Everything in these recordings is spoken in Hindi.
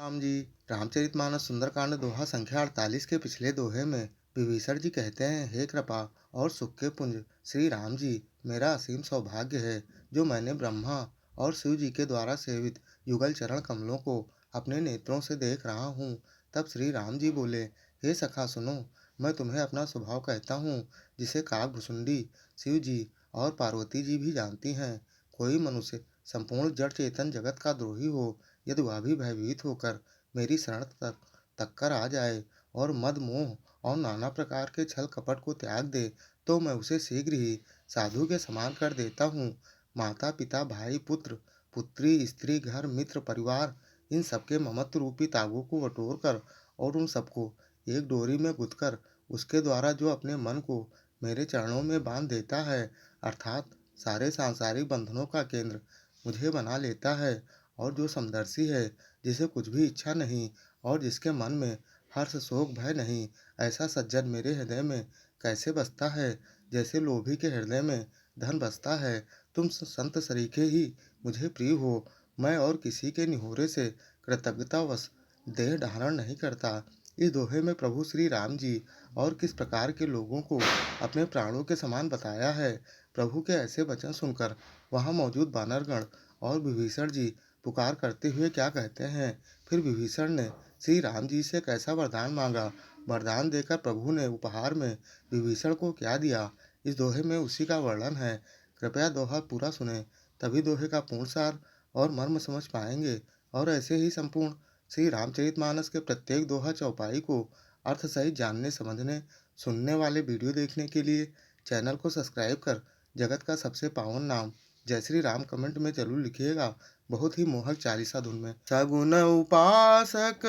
राम जी। रामचरितमानस सुंदरकांड दोहा संख्या 48 के पिछले दोहे में विभीषण जी कहते हैं, हे कृपा और सुख के पुंज श्री राम जी, मेरा असीम सौभाग्य है जो मैंने ब्रह्मा और शिव जी के द्वारा सेवित युगल चरण कमलों को अपने नेत्रों से देख रहा हूँ। तब श्री राम जी बोले, हे सखा सुनो, मैं तुम्हें अपना स्वभाव कहता हूँ, जिसे काकभुसुंडी शिव जी और पार्वती जी भी जानती हैं। कोई मनुष्य संपूर्ण जड़ चेतन जगत का द्रोही हो, यदि वह भी भयभीत होकर मेरी शरण तक कर आ जाए और मद मोह और नाना प्रकार के छल कपट को त्याग दे, तो मैं उसे शीघ्र ही साधु के समान कर देता हूँ। माता पिता भाई पुत्र पुत्री स्त्री घर मित्र परिवार, इन सबके ममत्व रूपी तागों को बटोर कर और उन सबको एक डोरी में गुंथकर उसके द्वारा जो अपने मन को मेरे चरणों में बांध देता है, अर्थात सारे सांसारिक बंधनों का केंद्र मुझे बना लेता है, और जो समदर्शी है, जिसे कुछ भी इच्छा नहीं और जिसके मन में हर्ष शोक भय नहीं, ऐसा सज्जन मेरे हृदय में कैसे बसता है, जैसे लोभी के हृदय में धन बसता है। तुम संत सरीखे ही मुझे प्रिय हो। मैं और किसी के निहोरे से कृतज्ञतावश देह धारण नहीं करता। इस दोहे में प्रभु श्री राम जी और किस प्रकार के लोगों को अपने प्राणों के समान बताया है। प्रभु के ऐसे वचन सुनकर वहां मौजूद बानरगण और विभीषण जी पुकार करते हुए क्या कहते हैं। फिर विभीषण ने श्री राम जी से कैसा वरदान मांगा, वरदान देकर प्रभु ने उपहार में विभीषण को क्या दिया, इस दोहे में उसी का वर्णन है। कृपया दोहा पूरा सुने, तभी दोहे का पूर्ण सार और मर्म समझ पाएंगे। और ऐसे ही संपूर्ण श्री रामचरितमानस के प्रत्येक दोहा चौपाई को अर्थ सहित जानने समझने सुनने वाले वीडियो देखने के लिए चैनल को सब्सक्राइब कर जगत का सबसे पावन नाम जय श्री राम कमेंट में जरूर लिखिएगा। बहुत ही मोहक चालीसा धुन में। सगुन उपासक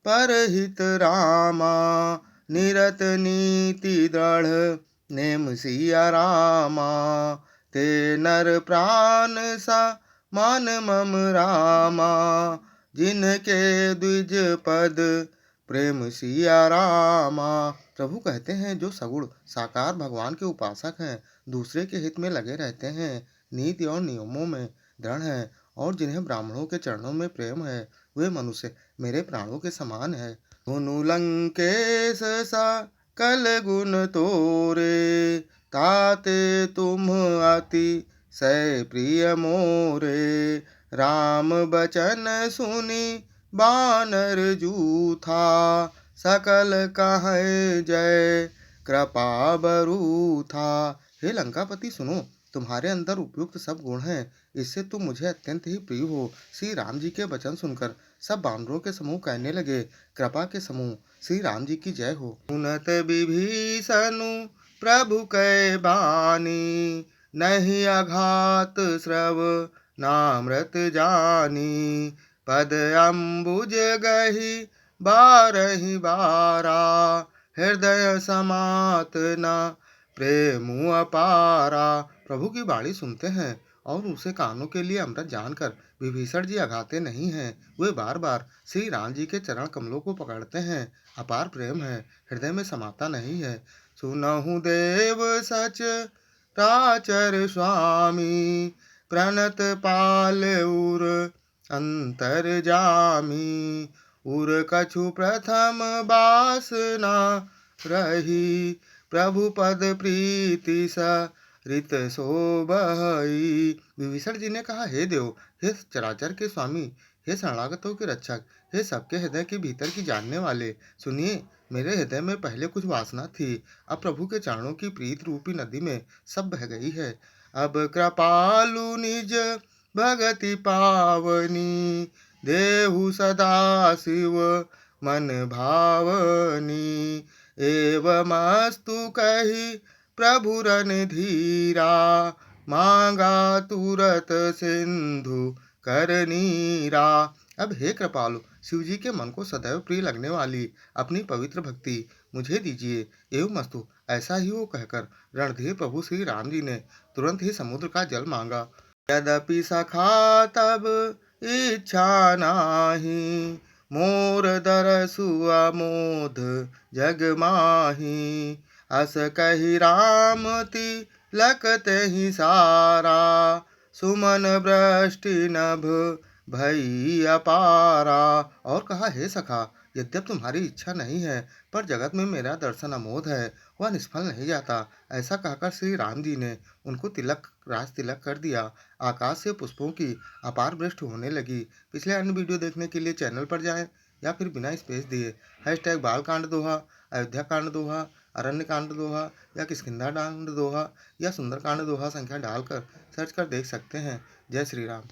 परहित रामा, निरत नीति दृढ़ नेम सिया रामा, ते नर प्राण सा मान मम रामा, जिनके द्विज पद प्रेम सिया रामा। प्रभु कहते हैं, जो सगुण साकार भगवान के उपासक हैं, दूसरे के हित में लगे रहते हैं, नीति और नियमों में दृढ़ हैं, और जिन्हें ब्राह्मणों के चरणों में प्रेम है, वे मनुष्य मेरे प्राणों के समान है। धुनु लंकेश सा कल गुण तोरे, ताते तुम अति सै प्रिय मोरे, राम बचन सुनी बानर जूथा, सकल कहे जय कृपा बरू था। हे लंकापति सुनो, तुम्हारे अंदर उपयुक्त सब गुण हैं, इससे तुम मुझे अत्यंत ही प्रिय हो। श्री राम जी के वचन सुनकर सब बानरों के समूह कहने लगे, कृपा के समूह श्री राम जी की जय हो। उनत विभीषणु प्रभु कै बानी, नहीं अघात श्रव नामृत जानी, पद अम्बुज गही बारहि बारा, हृदय समात न प्रेम अपारा। प्रभु की बाणी सुनते हैं और उसे कानों के लिए अमृत जानकर विभीषण जी अघाते नहीं हैं। वे बार बार श्री राम जी के चरण कमलों को पकड़ते हैं। अपार प्रेम है, हृदय में समाता नहीं है। सुनहु देव सच राचर स्वामी, प्रणत पाल उर अंतर जामी, उर कछु प्रथम बासना रही, प्रभु पद प्रीति स रित शोभई। विभीषण जी ने कहा, हे देव, हे चराचर के स्वामी, हे शरणागतों के रक्षक, हे सबके हृदय के भीतर की जानने वाले, सुनिए, मेरे हृदय में पहले कुछ वासना थी, अब प्रभु के चरणों की प्रीत रूपी नदी में सब बह गई है। अब कृपालु निज भगति पावनी, देहु सदा शिव मन भावनी, एवमस्तु कही प्रभु रन धीरा, मांगा तुरत सिंधु कर नीरा। अब हे कृपालु, शिव जी के मन को सदैव प्रिय लगने वाली अपनी पवित्र भक्ति मुझे दीजिए। एवमस्तु, ऐसा ही हो कहकर रणधीर प्रभु श्री राम जी ने तुरंत ही समुद्र का जल मांगा। यद्यपि सखा तब इच्छा नाही, मोर दरसु अमोध जग माही, अस कही राम तिलक ही सारा, सुमन वृष्टि नभ भई अपारा। और कहा, हे सखा, यद्यप तुम्हारी इच्छा नहीं है, पर जगत में मेरा दर्शन अमोघ है, वह निष्फल नहीं जाता। ऐसा कहकर श्री राम जी ने उनको तिलक राज तिलक कर दिया। आकाश से पुष्पों की अपार वृष्टि होने लगी। पिछले अन्य वीडियो देखने के लिए चैनल पर जाएं या फिर बिना स्पेस दिए हैशटैग बालकांड दोहा, अयोध्या कांड दोहा, अरण्य कांड दोहा या किष्किंधा कांड दोहा या सुंदरकांड दोहा संख्या डालकर सर्च कर देख सकते हैं। जय श्री राम।